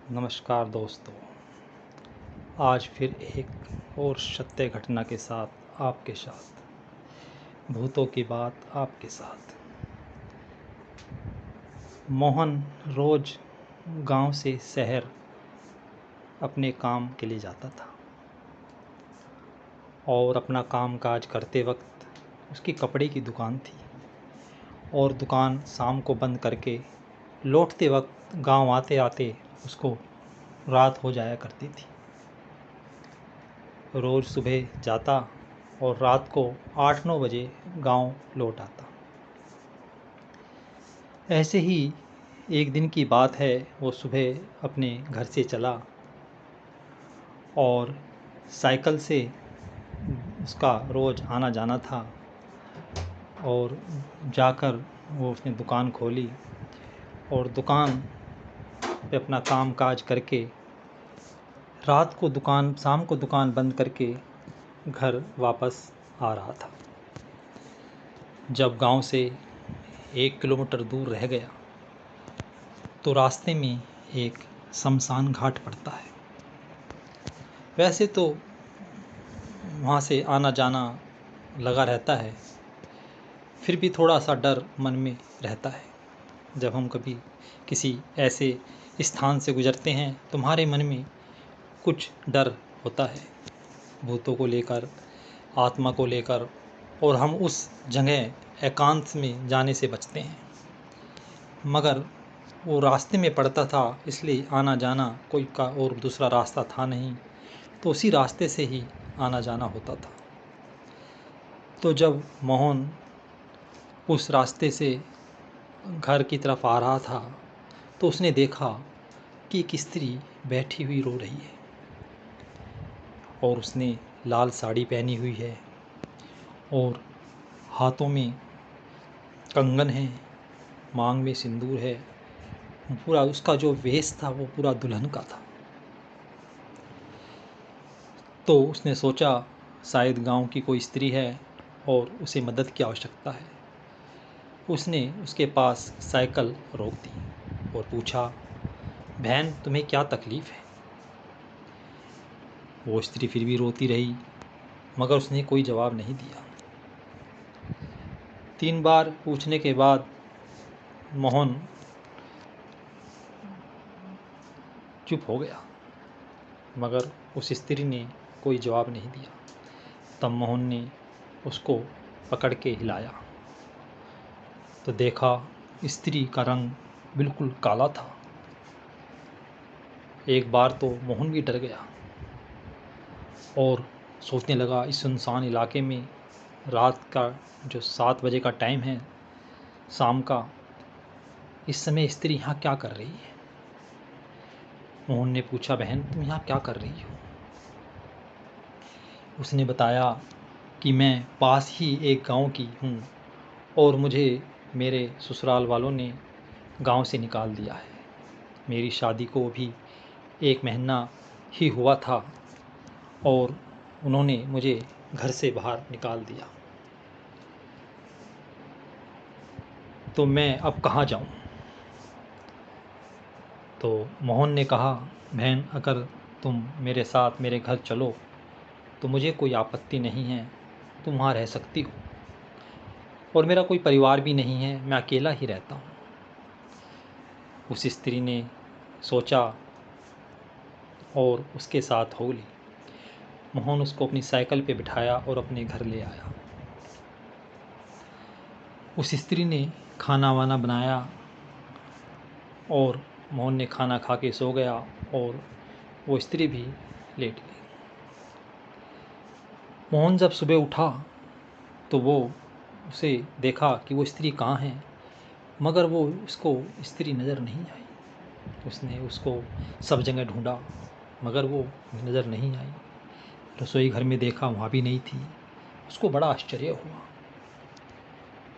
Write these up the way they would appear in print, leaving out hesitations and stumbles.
नमस्कार दोस्तों। आज फिर एक और सत्य घटना के साथ आपके साथ भूतों की बात आपके साथ। मोहन रोज़ गांव से शहर अपने काम के लिए जाता था और अपना काम काज करते वक्त उसकी कपड़े की दुकान थी और दुकान शाम को बंद करके लौटते वक्त गांव आते आते उसको रात हो जाया करती थी। रोज़ सुबह जाता और रात को 8-9 बजे गांव लौट आता। ऐसे ही एक दिन की बात है, वो सुबह अपने घर से चला और साइकिल से उसका रोज़ आना जाना था और जाकर वो उसने दुकान खोली और दुकान पे अपना काम काज करके रात को शाम को दुकान बंद करके घर वापस आ रहा था। जब गांव से 1 किलोमीटर दूर रह गया तो रास्ते में एक शमशान घाट पड़ता है। वैसे तो वहाँ से आना जाना लगा रहता है, फिर भी थोड़ा सा डर मन में रहता है। जब हम कभी किसी ऐसे स्थान से गुजरते हैं तो हमारे मन में कुछ डर होता है, भूतों को लेकर, आत्मा को लेकर, और हम उस जगह एकांत में जाने से बचते हैं। मगर वो रास्ते में पड़ता था, इसलिए आना जाना कोई का और दूसरा रास्ता था नहीं, तो उसी रास्ते से ही आना जाना होता था। तो जब मोहन उस रास्ते से घर की तरफ आ रहा था तो उसने देखा कि एक स्त्री बैठी हुई रो रही है और उसने लाल साड़ी पहनी हुई है और हाथों में कंगन है, मांग में सिंदूर है। पूरा उसका जो वेश था वो पूरा दुल्हन का था। तो उसने सोचा शायद गांव की कोई स्त्री है और उसे मदद की आवश्यकता है। उसने उसके पास साइकिल रोक दी और पूछा, बहन तुम्हें क्या तकलीफ़ है? वो स्त्री फिर भी रोती रही, मगर उसने कोई जवाब नहीं दिया। 3 बार पूछने के बाद मोहन चुप हो गया, मगर उस स्त्री ने कोई जवाब नहीं दिया। तब मोहन ने उसको पकड़ के हिलाया तो देखा स्त्री का रंग बिल्कुल काला था। एक बार तो मोहन भी डर गया और सोचने लगा, इस सुनसान इलाके में रात का जो 7 बजे का टाइम है शाम का, इस समय स्त्री यहाँ क्या कर रही है? मोहन ने पूछा, बहन तुम यहाँ क्या कर रही हो? उसने बताया कि मैं पास ही एक गांव की हूँ और मुझे मेरे ससुराल वालों ने गांव से निकाल दिया है। मेरी शादी को भी 1 महीना ही हुआ था और उन्होंने मुझे घर से बाहर निकाल दिया, तो मैं अब कहाँ जाऊँ? तो मोहन ने कहा, बहन अगर तुम मेरे साथ मेरे घर चलो तो मुझे कोई आपत्ति नहीं है, तुम वहाँ रह सकती हो और मेरा कोई परिवार भी नहीं है, मैं अकेला ही रहता हूँ। उस स्त्री ने सोचा और उसके साथ हो ली। मोहन उसको अपनी साइकिल पे बिठाया और अपने घर ले आया। उस स्त्री ने खाना वाना बनाया और मोहन ने खाना खा के सो गया और वो स्त्री भी लेट गई। मोहन जब सुबह उठा तो वो उसे देखा कि वो स्त्री कहाँ है, मगर वो उसको स्त्री नज़र नहीं आई। उसने उसको सब जगह ढूंढा मगर वो नज़र नहीं आई। रसोई घर में देखा, वहाँ भी नहीं थी। उसको बड़ा आश्चर्य हुआ।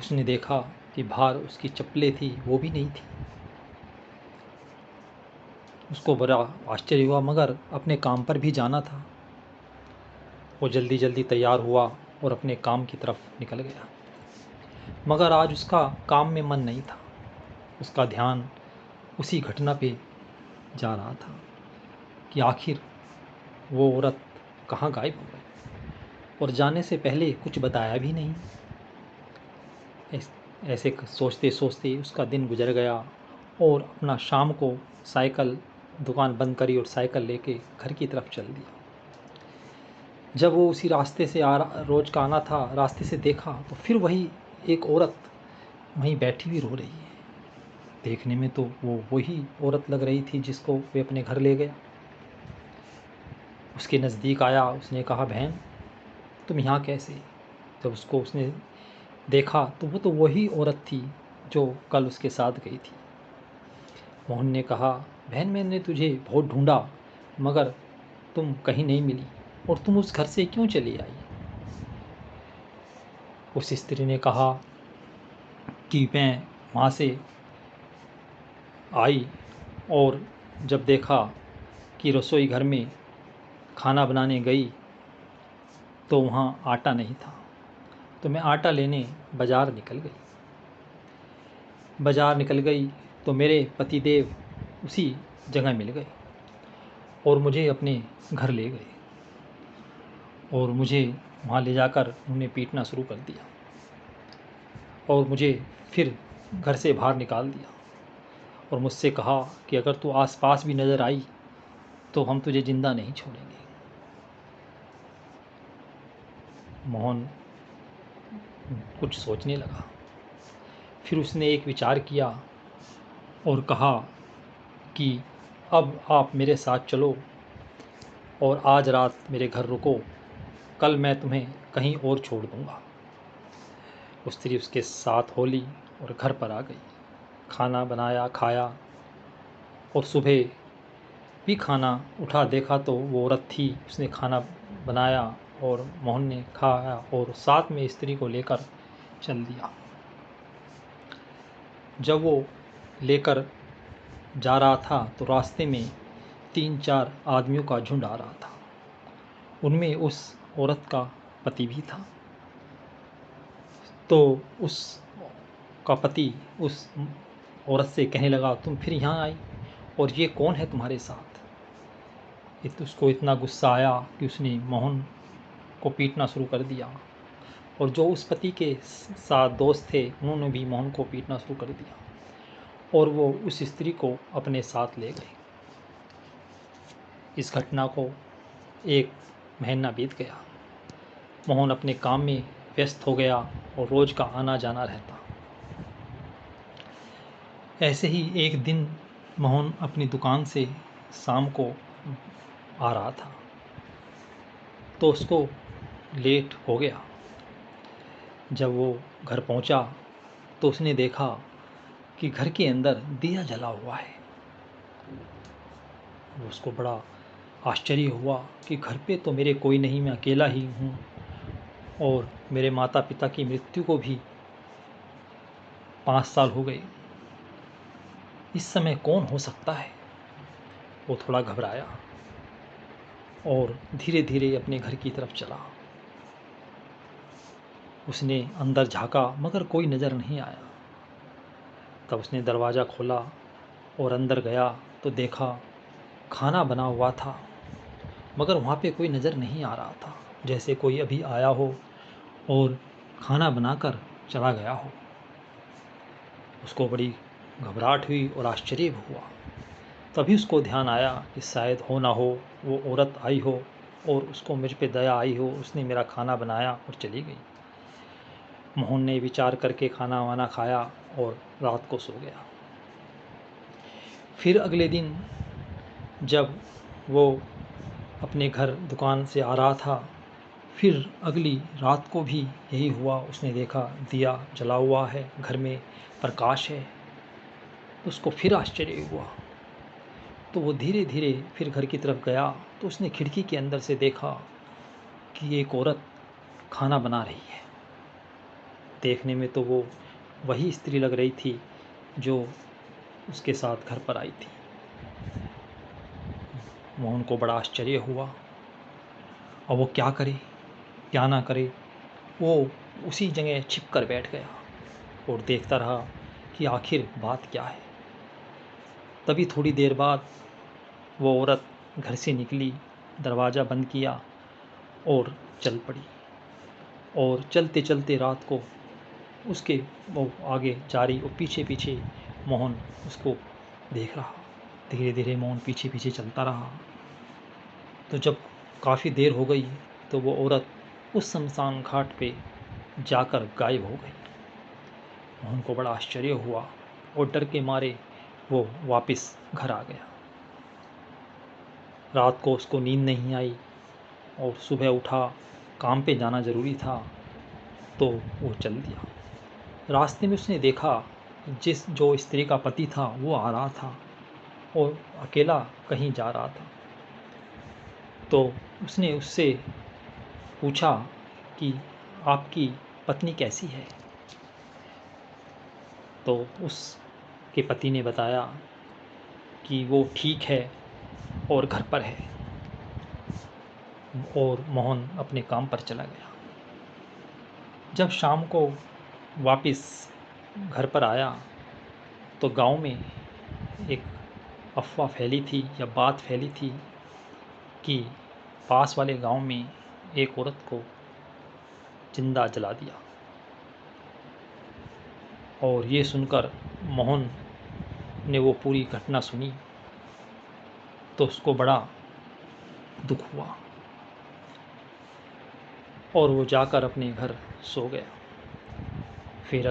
उसने देखा कि बाहर उसकी चप्पलें थी, वो भी नहीं थी। उसको बड़ा आश्चर्य हुआ, मगर अपने काम पर भी जाना था। वो जल्दी जल्दी तैयार हुआ और अपने काम की तरफ निकल गया, मगर आज उसका काम में मन नहीं था। उसका ध्यान उसी घटना पे जा रहा था कि आखिर वो औरत कहाँ गायब हो गई, और जाने से पहले कुछ बताया भी नहीं। ऐसे सोचते सोचते उसका दिन गुजर गया और अपना शाम को साइकिल दुकान बंद करी और साइकिल लेके घर की तरफ चल दिया। जब वो उसी रास्ते से रोज का आना था, रास्ते से देखा तो फिर वही एक औरत वहीं बैठी हुई रो रही है। देखने में तो वो वही औरत लग रही थी जिसको वे अपने घर ले गया। उसके नज़दीक आया, उसने कहा, बहन तुम यहाँ कैसे? जब उसको उसने देखा तो वो तो वही औरत थी जो कल उसके साथ गई थी। मोहन ने कहा, बहन मैंने तुझे बहुत ढूंढा मगर तुम कहीं नहीं मिली, और तुम उस घर से क्यों चली आई? उस स्त्री ने कहा कि मैं वहाँ से आई और जब देखा कि रसोई घर में खाना बनाने गई तो वहाँ आटा नहीं था, तो मैं आटा लेने बाज़ार निकल गई। बाज़ार निकल गई तो मेरे पतिदेव उसी जगह मिल गए और मुझे अपने घर ले गए, और मुझे वहाँ ले जाकर उन्होंने पीटना शुरू कर दिया और मुझे फिर घर से बाहर निकाल दिया और मुझसे कहा कि अगर तू आसपास भी नज़र आई तो हम तुझे ज़िंदा नहीं छोड़ेंगे। मोहन कुछ सोचने लगा, फिर उसने एक विचार किया और कहा कि अब आप मेरे साथ चलो और आज रात मेरे घर रुको, कल मैं तुम्हें कहीं और छोड़ दूँगा। वो स्त्री उसके साथ हो ली और घर पर आ गई, खाना बनाया, खाया, और सुबह भी खाना उठा देखा तो वो औरत थी। उसने खाना बनाया और मोहन ने खाया और साथ में स्त्री को लेकर चल दिया। जब वो लेकर जा रहा था तो रास्ते में 3-4 आदमियों का झुंड आ रहा था। उनमें उस औरत का पति भी था। तो उस का पति उस औरत से कहने लगा, तुम फिर यहाँ आई और ये कौन है तुम्हारे साथ? उसको इतना गुस्सा आया कि उसने मोहन को पीटना शुरू कर दिया, और जो उस पति के साथ दोस्त थे उन्होंने भी मोहन को पीटना शुरू कर दिया और वो उस स्त्री को अपने साथ ले गए। इस घटना को 1 महीना बीत गया। मोहन अपने काम में व्यस्त हो गया और रोज का आना जाना रहता। ऐसे ही एक दिन मोहन अपनी दुकान से शाम को आ रहा था तो उसको लेट हो गया। जब वो घर पहुंचा तो उसने देखा कि घर के अंदर दिया जला हुआ है। उसको बड़ा आश्चर्य हुआ कि घर पे तो मेरे कोई नहीं, मैं अकेला ही हूँ, और मेरे माता पिता की मृत्यु को भी 5 साल हो गए। इस समय कौन हो सकता है? वो थोड़ा घबराया और धीरे धीरे अपने घर की तरफ चला। उसने अंदर झांका मगर कोई नज़र नहीं आया। तब उसने दरवाज़ा खोला और अंदर गया तो देखा खाना बना हुआ था, मगर वहाँ पे कोई नज़र नहीं आ रहा था, जैसे कोई अभी आया हो और खाना बनाकर चला गया हो। उसको बड़ी घबराहट हुई और आश्चर्य हुआ। तभी उसको ध्यान आया कि शायद हो ना हो वो औरत आई हो और उसको मुझ पे दया आई हो, उसने मेरा खाना बनाया और चली गई। मोहन ने विचार करके खाना वाना खाया और रात को सो गया। फिर अगले दिन जब वो अपने घर दुकान से आ रहा था, फिर अगली रात को भी यही हुआ। उसने देखा दिया जला हुआ है, घर में प्रकाश है। तो उसको फिर आश्चर्य हुआ। तो वो धीरे धीरे फिर घर की तरफ गया तो उसने खिड़की के अंदर से देखा कि एक औरत खाना बना रही है। देखने में तो वो वही स्त्री लग रही थी जो उसके साथ घर पर आई थी। मोहन को बड़ा आश्चर्य हुआ। और वो क्या करे क्या ना करे, वो उसी जगह छिप कर बैठ गया और देखता रहा कि आखिर बात क्या है। तभी थोड़ी देर बाद वो औरत घर से निकली, दरवाज़ा बंद किया और चल पड़ी। और चलते चलते रात को उसके वो आगे जा रही और पीछे पीछे मोहन उसको देख रहा। धीरे धीरे मोहन पीछे पीछे चलता रहा। तो जब काफ़ी देर हो गई तो वो औरत उस शमशान घाट पे जाकर गायब हो गई। मोहन को बड़ा आश्चर्य हुआ और डर के मारे वो वापस घर आ गया। रात को उसको नींद नहीं आई और सुबह उठा, काम पे जाना ज़रूरी था तो वो चल दिया। रास्ते में उसने देखा जो स्त्री का पति था वो आ रहा था और अकेला कहीं जा रहा था। तो उसने उससे पूछा कि आपकी पत्नी कैसी है? तो उसके पति ने बताया कि वो ठीक है और घर पर है। और मोहन अपने काम पर चला गया। जब शाम को वापस घर पर आया तो गांव में एक अफवाह फैली थी या बात फैली थी कि पास वाले गांव में एक औरत को जिंदा जला दिया। और ये सुनकर मोहन ने वो पूरी घटना सुनी तो उसको बड़ा दुख हुआ और वो जाकर अपने घर सो गया। फिर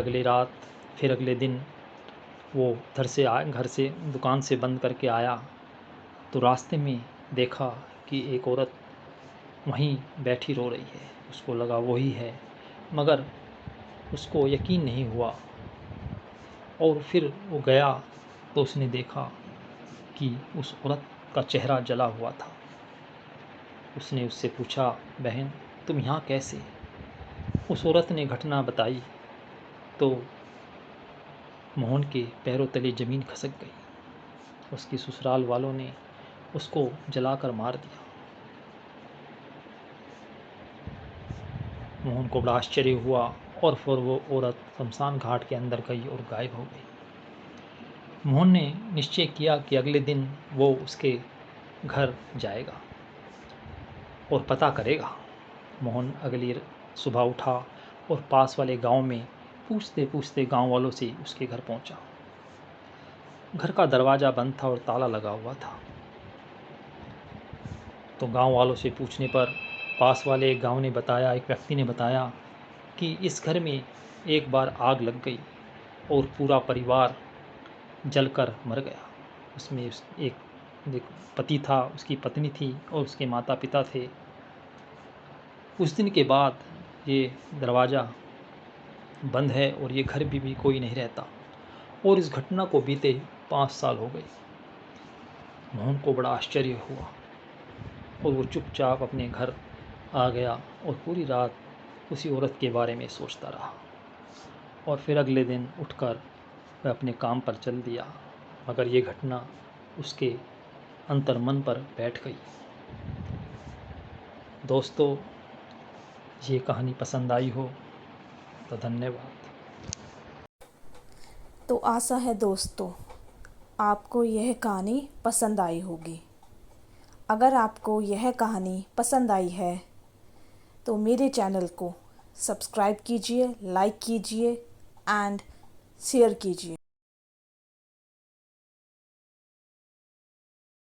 अगले दिन वो घर से दुकान से बंद करके आया तो रास्ते में देखा कि एक औरत वहीं बैठी रो रही है। उसको लगा वही है, मगर उसको यकीन नहीं हुआ। और फिर वो गया तो उसने देखा कि उस औरत का चेहरा जला हुआ था। उसने उससे पूछा, बहन तुम यहाँ कैसे? उस औरत ने घटना बताई तो मोहन के पैरों तले ज़मीन खसक गई। उसके ससुराल वालों ने उसको जलाकर मार दिया। मोहन को बड़ा आश्चर्य हुआ और फिर वो औरत शमशान घाट के अंदर गई और गायब हो गई। मोहन ने निश्चय किया कि अगले दिन वो उसके घर जाएगा और पता करेगा। मोहन अगली सुबह उठा और पास वाले गांव में पूछते पूछते गांव वालों से उसके घर पहुंचा। घर का दरवाज़ा बंद था और ताला लगा हुआ था। तो गांव वालों से पूछने पर पास वाले एक व्यक्ति ने बताया कि इस घर में एक बार आग लग गई और पूरा परिवार जलकर मर गया। उसमें एक पति था, उसकी पत्नी थी और उसके माता पिता थे। उस दिन के बाद ये दरवाज़ा बंद है और ये घर भी कोई नहीं रहता। और इस घटना को बीते 5 साल हो गए। मोहन को बड़ा आश्चर्य हुआ और वो चुपचाप अपने घर आ गया और पूरी रात उसी औरत के बारे में सोचता रहा। और फिर अगले दिन उठकर वह अपने काम पर चल दिया, मगर ये घटना उसके अंतर्मन पर बैठ गई। दोस्तों, ये कहानी पसंद आई हो तो धन्यवाद। तो आशा है दोस्तों आपको यह कहानी पसंद आई होगी। अगर आपको यह कहानी पसंद आई है तो मेरे चैनल को सब्सक्राइब कीजिए, लाइक कीजिए एंड शेयर कीजिए।